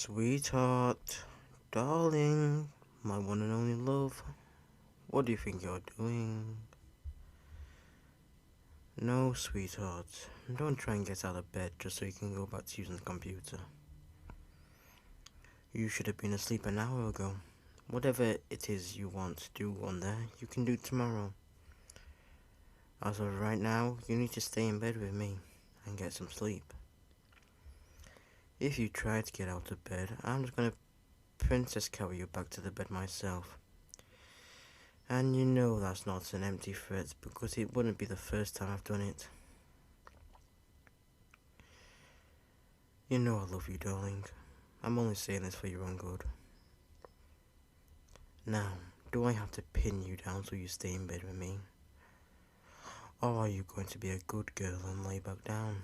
Sweetheart, darling, my one and only love, what do you think you're doing? No, sweetheart, don't try and get out of bed just so you can go back to using the computer. You should have been asleep an hour ago. Whatever it is you want to do on there, you can do tomorrow. As of right now, you need to stay in bed with me and get some sleep. If you try to get out of bed, I'm just gonna princess carry you back to the bed myself. And you know that's not an empty threat because it wouldn't be the first time I've done it. You know I love you, darling. I'm only saying this for your own good. Now, do I have to pin you down so you stay in bed with me? Or are you going to be a good girl and lay back down?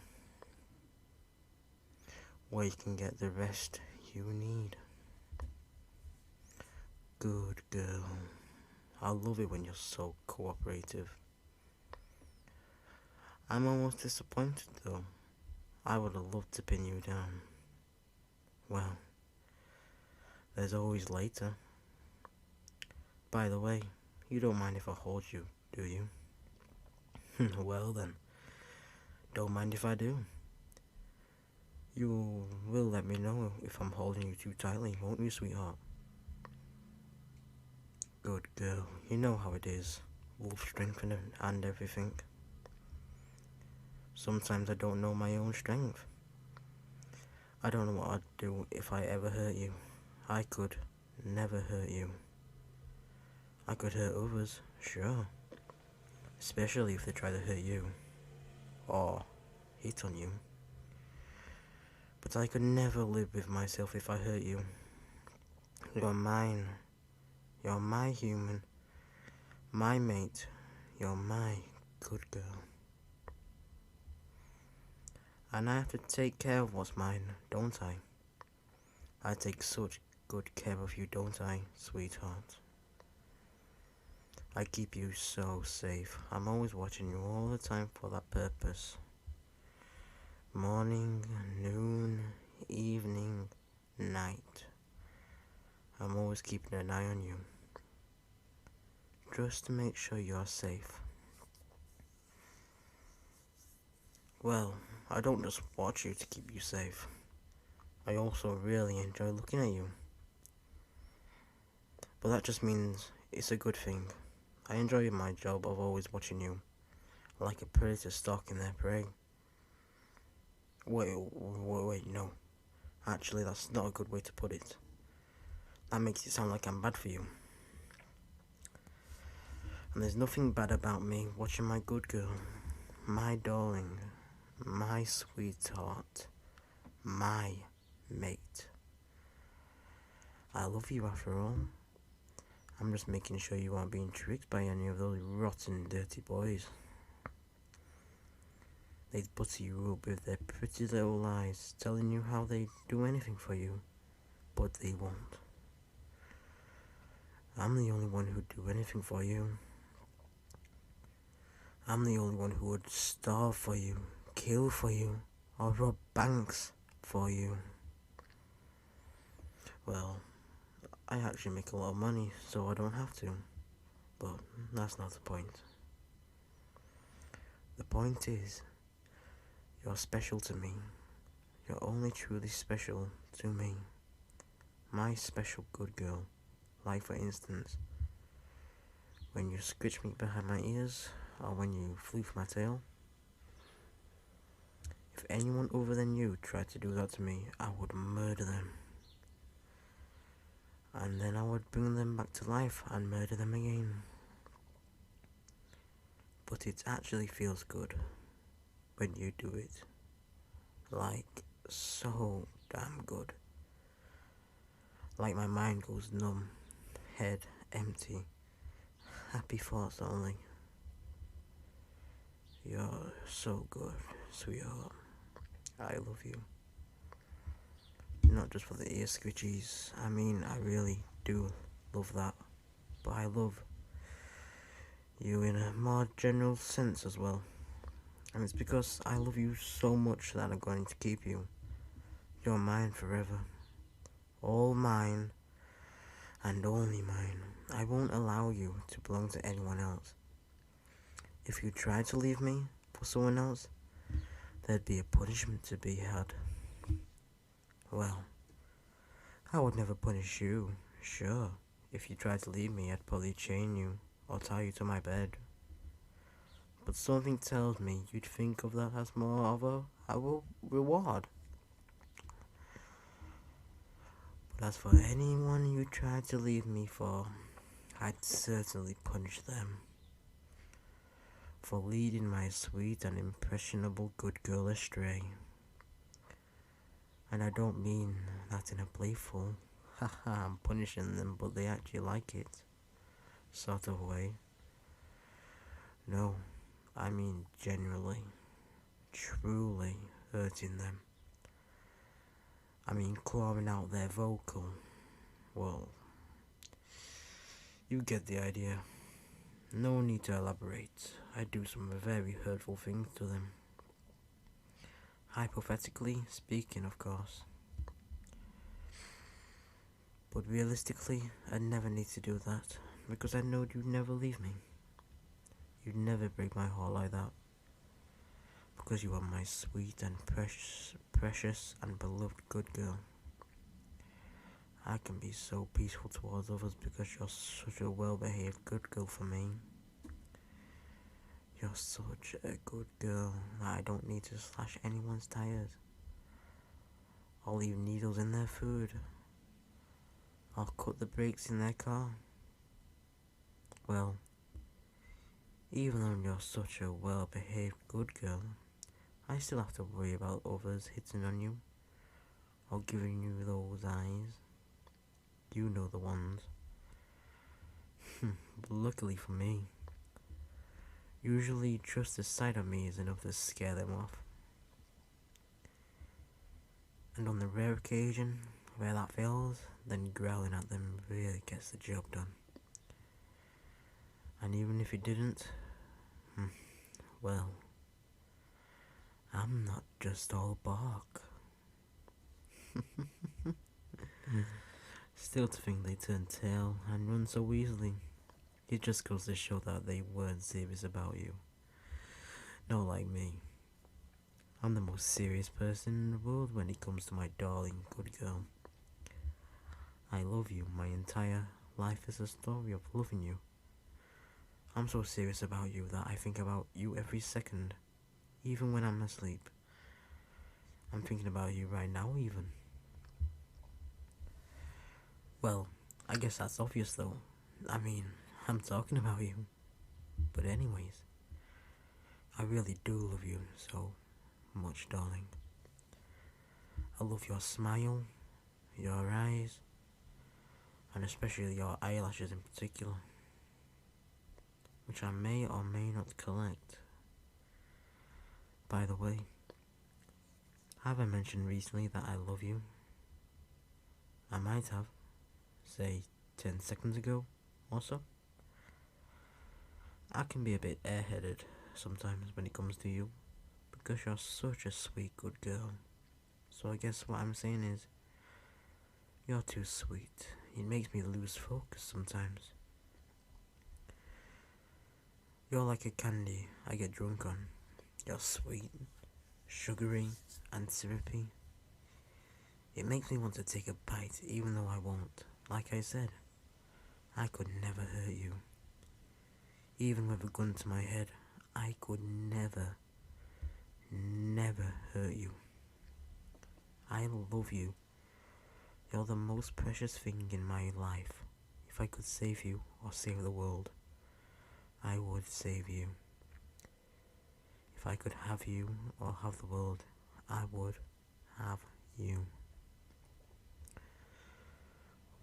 Where you can get the rest you need. Good girl. I love it when you're so cooperative. I'm almost disappointed though. I would have loved to pin you down. Well, there's always later. By the way, you don't mind if I hold you, do you? Well then, don't mind if I do. You will let me know if I'm holding you too tightly, won't you, sweetheart? Good girl, you know how it is. Wolf strength and everything. Sometimes I don't know my own strength. I don't know what I'd do if I ever hurt you. I could never hurt you. I could hurt others, sure. Especially if they try to hurt you. Or hit on you. But I could never live with myself if I hurt you. You're mine. You're my human. My mate. You're my good girl. And I have to take care of what's mine, don't I? I take such good care of you, don't I, sweetheart? I keep you so safe. I'm always watching you all the time for that purpose. Morning, noon, evening, night. I'm always keeping an eye on you. Just to make sure you're safe. Well, I don't just watch you to keep you safe. I also really enjoy looking at you. But that just means it's a good thing. I enjoy my job of always watching you, like a predator stalking their prey. Wait, no. Actually, that's not a good way to put it. That makes it sound like I'm bad for you. And there's nothing bad about me watching my good girl, my darling, my sweetheart, my mate. I love you after all. I'm just making sure you aren't being tricked by any of those rotten, dirty boys. They'd butter you up with their pretty little lies, telling you how they'd do anything for you, but they won't. I'm the only one who'd do anything for you. I'm the only one who would starve for you, kill for you, or rob banks for you. Well, I actually make a lot of money, so I don't have to. But that's not the point. The point is, you're special to me. You're only truly special to me. My special good girl. Like for instance, when you scratched me behind my ears, or when you flew for my tail. If anyone other than you tried to do that to me, I would murder them. And then I would bring them back to life and murder them again. But it actually feels good when you do it. Like, so damn good. Like my mind goes numb, head empty, happy thoughts only. You're so good, sweetheart. I love you. Not just for the ear scritchies. I mean, I really do love that. But I love you in a more general sense as well. And it's because I love you so much that I'm going to keep you. You're mine forever. All mine, and only mine. I won't allow you to belong to anyone else. If you try to leave me for someone else, there'd be a punishment to be had. Well, I would never punish you. Sure, if you tried to leave me, I'd probably chain you or tie you to my bed. But something tells me you'd think of that as more of a reward. But as for anyone you tried to leave me for, I'd certainly punish them for leading my sweet and impressionable good girl astray. And I don't mean that in a playful, haha, I'm punishing them but they actually like it sort of way. No, I mean genuinely, truly hurting them. I mean clawing out their vocal. Well, you get the idea. No need to elaborate. I do some very hurtful things to them. Hypothetically speaking, of course. But realistically, I'd never need to do that, because I know you'd never leave me. You'd never break my heart like that. Because you are my sweet and precious and beloved good girl. I can be so peaceful towards others because you're such a well-behaved good girl for me. You're such a good girl that I don't need to slash anyone's tires, or leave needles in their food, or cut the brakes in their car. Well, even though you're such a well-behaved good girl, I still have to worry about others hitting on you, or giving you those eyes. You know the ones. But luckily for me, usually just the sight of me is enough to scare them off. And on the rare occasion where that fails, then growling at them really gets the job done. And even if it didn't, well, I'm not just all bark. Still to think they turned tail and run so easily. It just goes to show that they weren't serious about you. Not like me. I'm the most serious person in the world when it comes to my darling good girl. I love you. My entire life is a story of loving you. I'm so serious about you that I think about you every second, even when I'm asleep. I'm thinking about you right now even. Well, I guess that's obvious though. I mean, I'm talking about you. But anyways, I really do love you so much, darling. I love your smile, your eyes, and especially your eyelashes in particular, which I may or may not collect. By the way, have I mentioned recently that I love you? I might have, say 10 seconds ago or so. I can be a bit airheaded sometimes when it comes to you, because you're such a sweet good girl. So I guess what I'm saying is, you're too sweet. It makes me lose focus sometimes. You're like a candy I get drunk on. You're sweet, sugary, and syrupy. It makes me want to take a bite even though I won't. Like I said, I could never hurt you. Even with a gun to my head, I could never hurt you. I love you. You're the most precious thing in my life. If I could save you or save the world, I would save you. If I could have you or have the world, I would have you.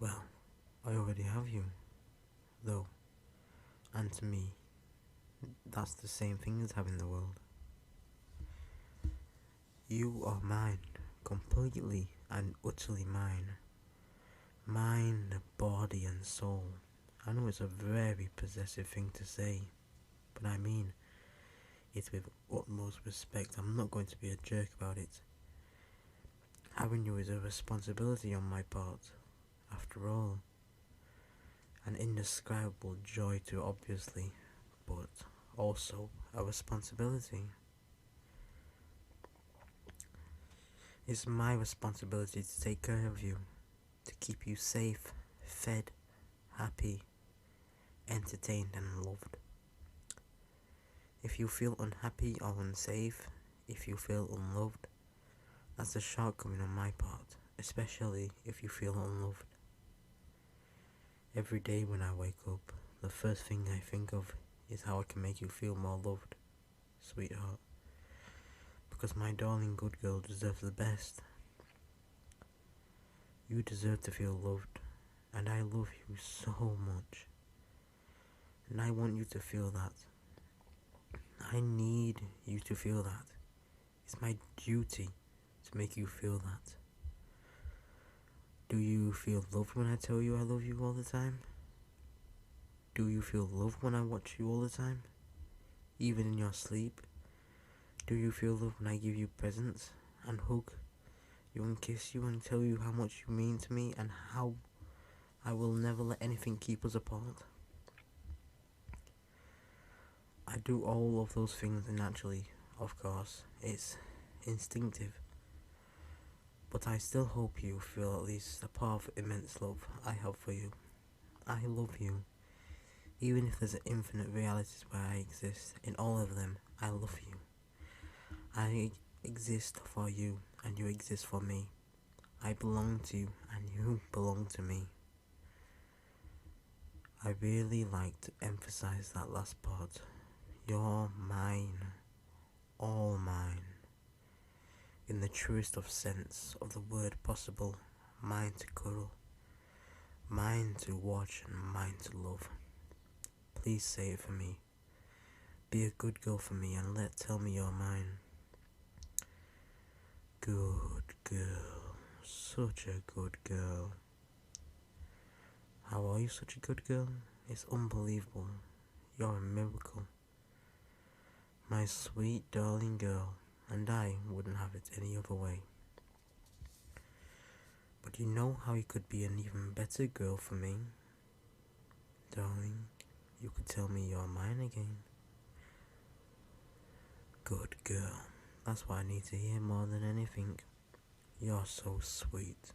Well, I already have you, though, and to me, that's the same thing as having the world. You are mine, completely and utterly mine. Mind, body and soul. I know it's a very possessive thing to say, but I mean it with utmost respect. I'm not going to be a jerk about it. Having you is a responsibility on my part, after all. An indescribable joy too, obviously, but also a responsibility. It's my responsibility to take care of you, to keep you safe, fed, happy, entertained and loved. If you feel unhappy or unsafe, if you feel unloved, that's a shortcoming on my part, especially if you feel unloved. Every day when I wake up, the first thing I think of is how I can make you feel more loved, sweetheart. Because my darling good girl deserves the best. You deserve to feel loved, and I love you so much. And I want you to feel that. I need you to feel that. It's my duty to make you feel that. Do you feel loved when I tell you I love you all the time? Do you feel loved when I watch you all the time? Even in your sleep? Do you feel loved when I give you presents and hug you and kiss you and tell you how much you mean to me and how I will never let anything keep us apart? I do all of those things naturally, of course. It's instinctive. But I still hope you feel at least a part of immense love I have for you. I love you. Even if there's infinite realities where I exist, in all of them, I love you. I exist for you, and you exist for me. I belong to you, and you belong to me. I really like to emphasize that last part. You're mine. All mine. In the truest of sense of the word possible, mine to cuddle, mine to watch and mine to love. Please say it for me. Be a good girl for me and tell me you're mine. Good girl. Such a good girl. How are you such a good girl? It's unbelievable. You're a miracle. My sweet darling girl. And I wouldn't have it any other way. But you know how you could be an even better girl for me? Darling, you could tell me you're mine again. Good girl. That's what I need to hear more than anything. You're so sweet.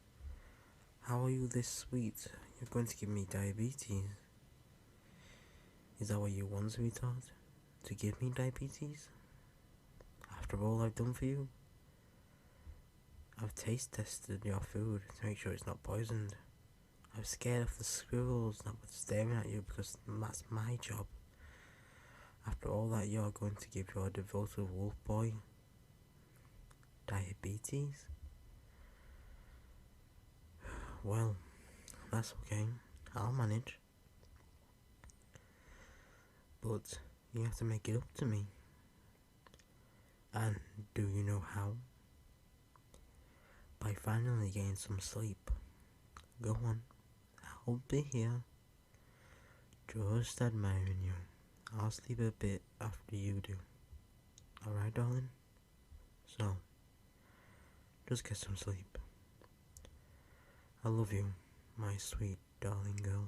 How are you this sweet? You're going to give me diabetes. Is that what you want, sweetheart? To give me diabetes? After all I've done for you? I've taste tested your food to make sure it's not poisoned. I'm scared of the squirrels that were staring at you because that's my job. After all that, you're going to give your devoted wolf boy diabetes? Well, that's okay. I'll manage. But you have to make it up to me. And do you know how? By finally getting some sleep. Go on, I'll be here. Just admiring you. I'll sleep a bit after you do. Alright, darling? So, just get some sleep. I love you, my sweet darling girl.